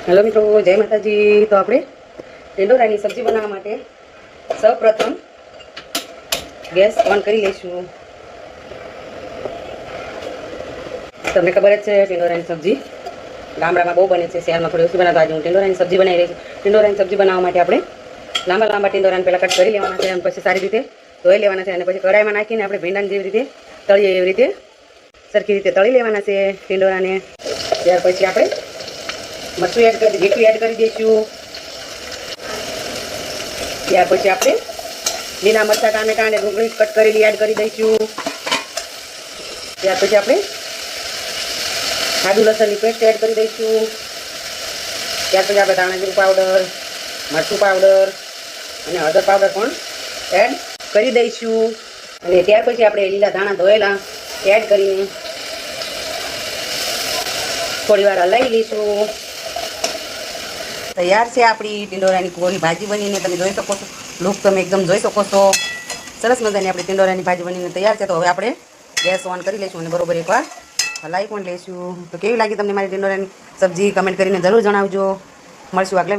Hello मित्रों, जय माताजी। तो આપણે ટીંડોરાની સબ્જી બનાવવા માટે સૌપ્રથમ ગેસ ઓન કરી લઈશું। તમને ખબર જ છે ટીંડોરાની સબ્જી ગામડામાં બહુ બને છે, શહેરમાં થોડી ઓછી બનાવતા। આજે હું ટીંડોરાની સબ્જી બનાવી રહી છું। ટીંડોરાની સબ્જી બનાવવા માટે આપણે લાંબા લાંબા ટીંડોરાને પહેલાં કટ કરી લેવાના છે અને પછી સારી રીતે ધોઈ લેવાના છે અને પછી કઢાઈમાં નાખીને આપણે ભીંડાને જેવી રીતે તળીએ એવી રીતે સરખી રીતે તળી લેવાના છે ટીંડોરાને। ત્યાર પછી આપણે મરચું એડ કરી મીઠું એડ કરી દઈશું। ત્યાર પછી આપણે લીલા મરચાં ટામેટાં અને ડુંગળી કટ કરેલી એડ કરી દઈશું। ત્યાર પછી આપણે આદુ લસણની પેસ્ટ એડ કરી દઈશું। ત્યાર પછી આપણે ધાણા જીરું પાવડર, મરચું પાવડર અને હળદર પાવડર પણ એડ કરી દઈશું। અને ત્યાર પછી આપણે લીલા ધાણા ધોયેલા એડ કરીને થોડી વાર હલાવી લઈશું। તૈયાર છે આપણી ટીંડોરાની કોરી ભાજી બનીને। તમે જોઈ શકો છો, લુક તમે એકદમ જોઈ શકો છો। સરસ મજાની આપણી ટીંડોરાની ભાજી બનીને તૈયાર છે। તો હવે આપણે ગેસ ઓન કરી લઈશું અને બરોબર એકવાર હલાવી પણ લઈશું। તો કેવી લાગી તમને મારી ટીંડોરાની સબ્જી કમેન્ટ કરીને જરૂર જણાવજો। મળશું આગલા